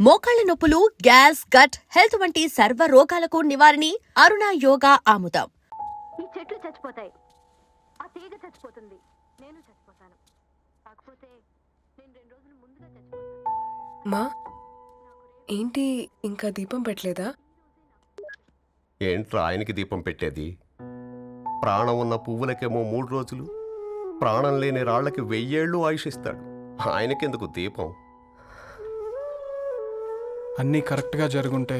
మోకాళ్ల నొప్పులు, gas, gut health వంటి సర్వ రోగాలకు నివారణి అరుణ యోగా ఆముదం. ఈ చెట్లు చచ్చిపోతాయి, ఆ తీగ చచ్చిపోతుంది, నేను చచ్చిపోతాను. కాకపోతే నేను 2 రోజులు ముందుగా చచ్చిపోతాను. మా ఏంటి ఇంకా దీపం పెట్టలేదా? ఏంట్రా ఆయనకి దీపం పెట్టేది? ప్రాణం ఉన్న పువ్వులకేమో 3 రోజులు, ప్రాణం లేని రాళ్లకి 1000 ఏళ్ళు ఆయుషిస్తాడు. ఆయనకెందుకు దీపం? అన్నీ కరెక్ట్గా జరుగుంటే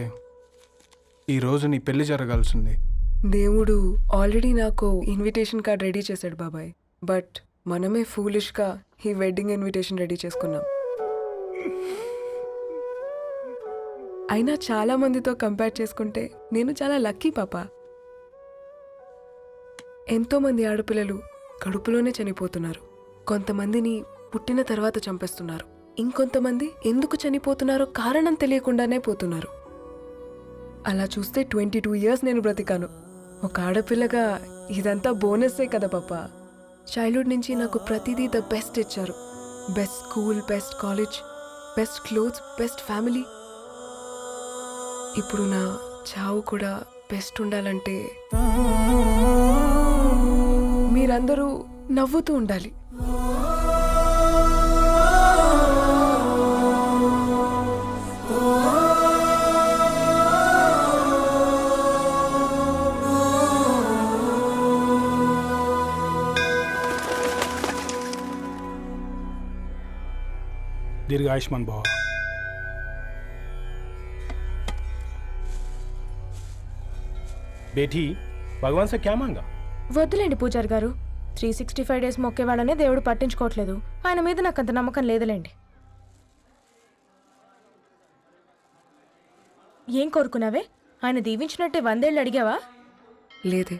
ఈరోజు నీ పెళ్లి జరగాల్సింది. దేవుడు ఆల్రెడీ నాకు ఇన్విటేషన్ కార్డ్ రెడీ చేశాడు బాబాయ్. బట్ మనమే ఫూలిష్గా ఈ వెడ్డింగ్ ఇన్విటేషన్ రెడీ చేసుకున్నాం. అయినా చాలా మందితో కంపేర్ చేసుకుంటే నేను చాలా లక్కీ పాప. ఎంతోమంది ఆడపిల్లలు కడుపులోనే చనిపోతున్నారు. కొంతమందిని పుట్టిన తర్వాత చంపేస్తున్నారు. ఇంకొంతమంది ఎందుకు చనిపోతున్నారో కారణం తెలియకుండానే పోతున్నారు. అలా చూస్తే 22 ఇయర్స్ నేను బ్రతికాను. ఒక ఆడపిల్లగా ఇదంతా బోనస్సే కదా పాప. చైల్డ్హుడ్ నుంచి నాకు ప్రతిదీ ద బెస్ట్ ఇచ్చారు. Best school, best college, best clothes, best family. ఇప్పుడు నా చావు కూడా బెస్ట్ ఉండాలంటే మీరందరూ నవ్వుతూ ఉండాలి. दीर्घ आयुष्मान भव. बेटी भगवान से क्या मांगा? వద్దులేండి పూజారి గారు. 365 డేస్ మొక్కేవాళ్ళనే దేవుడు పట్టించుకోవట్లేదు. ఆయన మీద నాకు అంత నమ్మకం లేదులేండి. ఏం కోరుకున్నావే? ఆయన దీవించినట్టే 100 ఏళ్ళు అడిగావా? లేదే,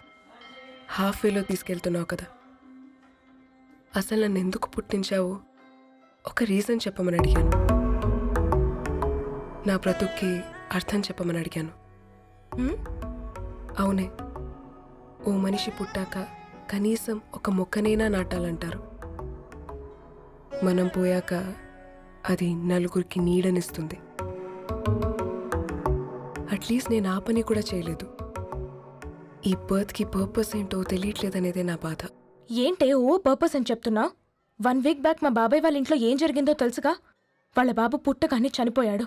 హాఫ్ వేలో తీసుకెళ్తున్నావు కదా. అసలు నన్ను ఎందుకు పుట్టించావు? ఒక రీజన్ చెప్పమని అడిగాను. నా బ్రతుక్కి అర్థం చెప్పమని అడిగాను. అవునే, ఓ మనిషి పుట్టాక కనీసం ఒక మొక్కనైనా నాటాలంటారు. మనం పోయాక అది నలుగురికి నీడనిస్తుంది. అట్లీస్ట్ నేను ఆ పని కూడా చేయలేదు. ఈ బర్త్కి పర్పస్ ఏంటో తెలియట్లేదనేదే నా బాధ. ఏంటే ఓ పర్పస్ అని చెప్తున్నా? 1 వీక్ బ్యాక్ మా బాబాయ్ వాళ్ళ ఇంట్లో ఏం జరిగిందో తెలుసుగా? వాళ్ళ బాబు పుట్టగానే చనిపోయాడు.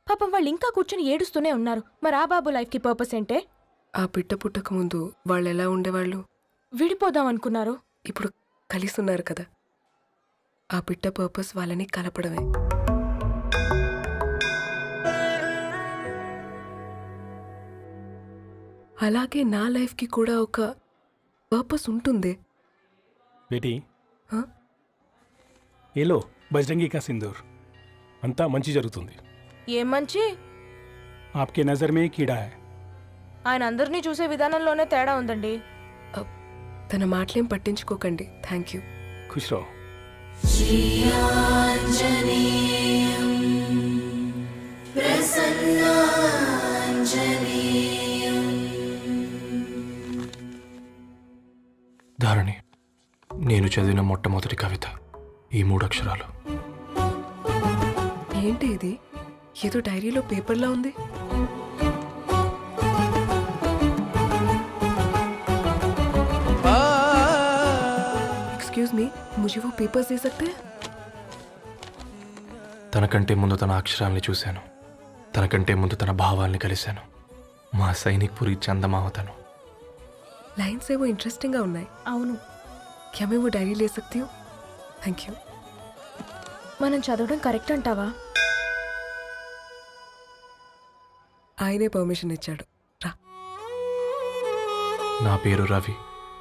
పాపం వాళ్ళు ఇంకా కూర్చొని ఏడుస్తూనే ఉన్నారు. మరి ఆ బాబు లైఫ్కి పర్పస్ ఏంటే? ఆ బిడ్డ పుట్టక ముందు వాళ్ళు ఎలా ఉండేవాళ్ళు? విడిపోదాం అనుకున్నారు. ఇప్పుడు కలిసి ఉన్నారు కదా. ఆ బిడ్డ పర్పస్ వాళ్ళని కలపడమే. అలాగే నా లైఫ్కి కూడా ఒక పర్పస్ ఉంటుంది. बेटी हाँ? ये लो बजरंगी का सिंदूर. अंता मंची जరుగుతుంది. ఏం మంచి? आपके नजर में कीड़ा है. ఆయన అందరినీ చూసే విధానంలోనే తేడా ఉందండి. తన మాటలేం పట్టించుకోకండి. Thank you. खुश रहो. ధారణి, నేను చదివిన మొట్టమొదటి కవిత ఈ 3 అక్షరాలు. ఏంటి ఇది? ఏదో డైరీలో పేపర్లా ఉంది. एक्सक्यूज मी, मुझे वो पेपर्स दे सकते हैं? తనకంటే ముందు తన అక్షరాల్ని చూశాను. తనకంటే ముందు తన భావాల్ని కలిశాను. మా సైనిక్ పురి చందమావతను. लाइन्स वो इंटरेस्टिंग గా ఉన్నాయి. అవును, क्या मैं वो डायरी ले सकती हूँ? Thank you. మనం చదవడం కరెక్ట్ అంటావా? ఆయనే పర్మిషన్ ఇచ్చాడు. రా. నా పేరు రవి.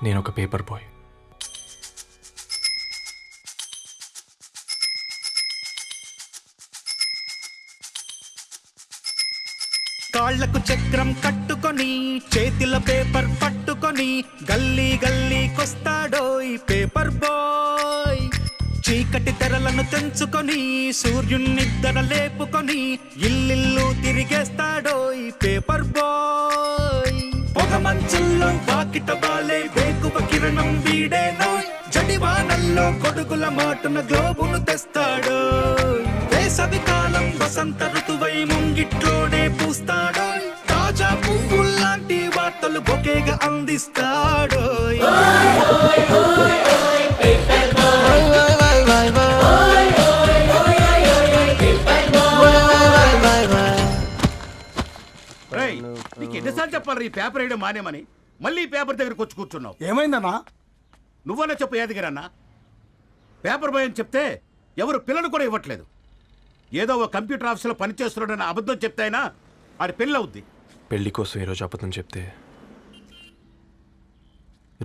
నేను ఒక పేపర్ బాయ్. కాళ్లకు చక్రం కట్టుకొని చేతిలో పేపర్ పట్టుకొని గల్లీ గల్లీకొస్తాడో ఈ పేపర్ బాయ్. చీకటి తెరలను తెంచుకొని సూర్యున్నిద్దర లేపుకొని ఇల్లిల్లు తిరిగేస్తాడో ఈ పేపర్ బాయ్. పొగ మంచుల్లో వాకిట బాలే వేకువ కిరణం వీడేనో. జడివానల్లో కొడుకుల మాటున గ్లోబును తెస్తాడో. వేసవి కాలం వసంత ఋతువై ముంగిట్లోనే పూస్తాడోయ్ తాజా పువ్వుల్లాంటి వార్తలు బొకేగా అందిస్తాడోయ్ రేయ్, నీకు ఎన్నిసార్లు చెప్పాలి ఈ పేపర్ వేయడం మానేమని మళ్ళీ ఈ పేపర్ దగ్గరకు వచ్చి కూర్చున్నావు. ఏమైందన్నా? నువ్వన్నా చెప్పు యాదగిరన్నా. పేపర్ బాయ్ అని చెప్తే ఎవరు పిల్లలు కూడా ఇవ్వట్లేదు. ఏదో ఒక కంప్యూటర్ ఆఫీసులో పనిచేస్తున్నాడని అబద్ధం చెప్తే అయినా ఆడి పెళ్ళి అవుద్ది. పెళ్లి కోసం ఈరోజు అబద్ధం చెప్తే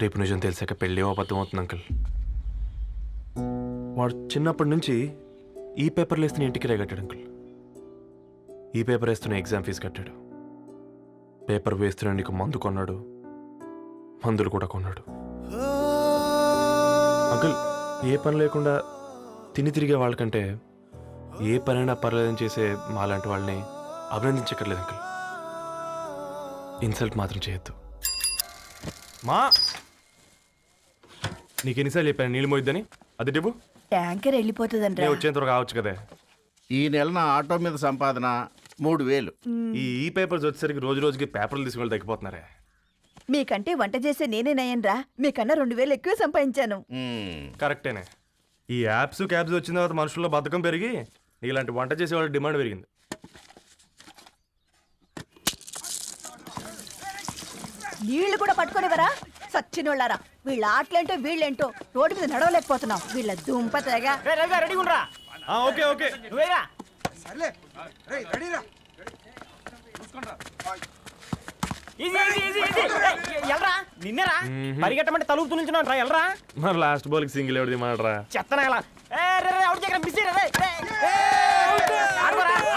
రేపు నిజం తెలిసాక పెళ్ళి అబద్ధం అవుతుంది అంకుల్. వాడు చిన్నప్పటి నుంచి ఈ పేపర్లు వేస్తున్న ఇంటికి రేగట్టాడు అంకుల్. ఈ పేపర్ వేస్తున్న ఎగ్జామ్ ఫీజు కట్టాడు. పేపర్ వేస్తున్న నీకు మందు కొన్నాడు, మందులు కూడా కొన్నాడు. అంకుల్, ఏ పని లేకుండా తిని తిరిగే వాళ్ళకంటే ఏ పనైనా పర్లేదని చేసే మాలాంటి వాళ్ళని అభినందించక్కర్లేదు అంకుల్. ఇన్సల్ట్ మాత్రం చేయొద్దు. మా నీకు ఎన్నిసార్లు చెప్పాను నీళ్ళు మోయిద్దని? అది డిబు ట్యాంకర్ వెళ్ళిపోతుందంట. వచ్చేంత వరకు కావచ్చు కదా. ఈ నెల నా ఆటో మీద సంపాదన 3000. ఈ పేపర్స్ వచ్చేసరికి రోజు రోజుకి పేపర్లు తీసుకుని తగ్గిపోతున్నారే. మీకంటే వంట చేసే నేనే నయ్యన్రా, మీకన్నా 2000 ఎక్కువ సంపాదించాను. కరెక్టేనే. ఈ యాప్స్ క్యాబ్స్ వచ్చిన తర్వాత మనుషుల్లో బద్ధకం పెరిగి ఇలాంటి వంట చేసే వాళ్ళ డిమాండ్ పెరిగింది. నీళ్లు కూడా పట్టుకునేవరా సచ్చినోళ్ళారా. వీళ్ళ ఆటలేంటో వీళ్ళేంటో రోడ్డు మీద నడవలేకపోతున్నాం. వీళ్ళ దుంప తెగ. ఓకే ఓకే నిన్నరా పరిగెట్టమంటే తలుపుతూ నుంచి రా ఎల్రా. మరి లాస్ట్ బాల్ కి సింగిల్ ఎవరిది మాట్రా చెత్తనా ఎలా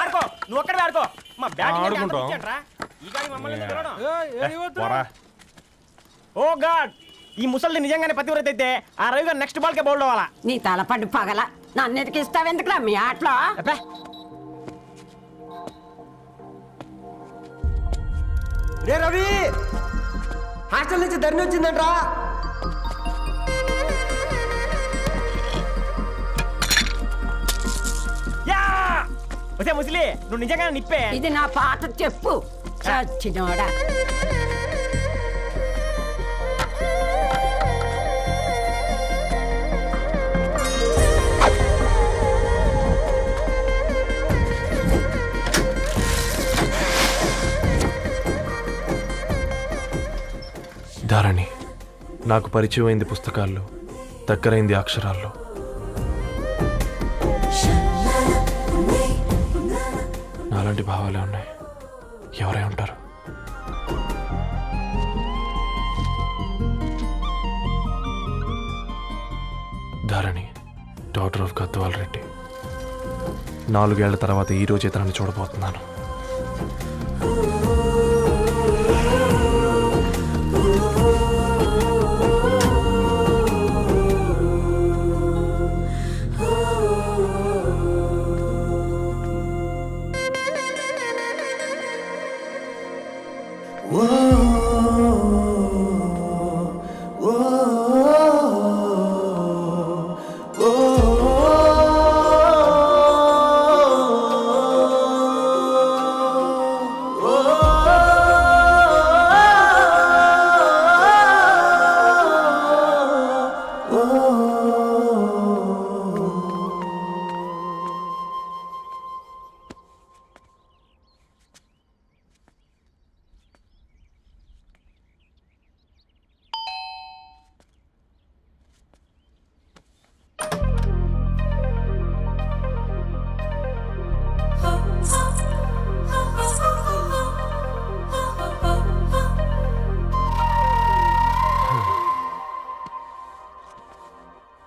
ఆడుకో, నువ్వు ఒక్కడే ఆడుకో. మా ఆడుకుంటాం. ఓ గాడ్, ఈ ముసలిది నిజంగానే పతివ్రత అయితే ఆ రవి గారు నెక్స్ట్ బాల్ కే బౌల్డ్ అవ్వాలా. నీ తలపండు పగల నన్ను ఎదికి ఇస్తావెందుకురా మీ ఆటలో. రే రవి, హాస్టల్ నుంచి ధరణి వచ్చిందంట్రా. వచ్చే ముసలి, నువ్వు నిజంగా నిప్పే. ఇది నా పాత చెప్పు చచ్చినోడా. ధారణి నాకు పరిచయం అయింది పుస్తకాల్లో, దగ్గరైంది అక్షరాల్లో. నాలాంటి భావాలే ఉన్నాయి. ఎవరై ఉంటారు? Dharani, daughter of Gadwal Reddy. 4 ఏళ్ల తర్వాత ఈ రోజు ఇతరాన్ని చూడబోతున్నాను.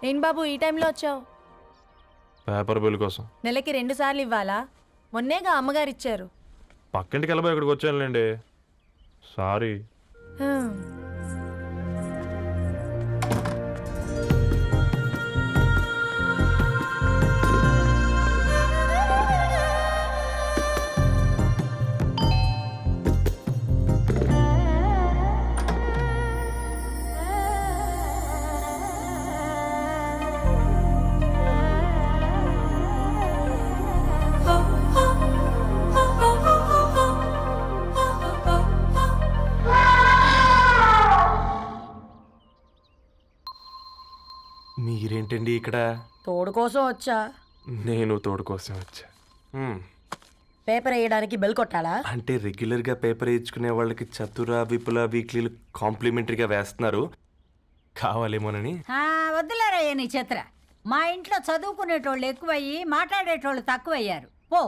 ఏం బాబు ఈ టైంలో వచ్చావు? పేపర్ బిల్ కోసం. నెలకి 2 సార్లు ఇవ్వాలా? మొన్నేగా అమ్మగారు ఇచ్చారు. పక్కింటికి వెళ్ళబోయి ఇక్కడికి వచ్చానులేండి. సారీ. మీరేంటండి ఇక్కడ? తోడు కోసం వచ్చా. నేను తోడు కోసం వచ్చా. పేపర్ వేయడానికి బెల్ కొట్టాలా? అంటే రెగ్యులర్గా పేపర్ వేయించుకునే వాళ్ళకి చతుర విపుల వీక్లీలు కాంప్లిమెంటరీగా వేస్తున్నారు, కావాలేమోనని. వద్దులేరయ్య నీ చిత్ర. మా ఇంట్లో చదువుకునేటోళ్ళు ఎక్కువయ్యి మాట్లాడేటోళ్ళు తక్కువయ్యారు. పో.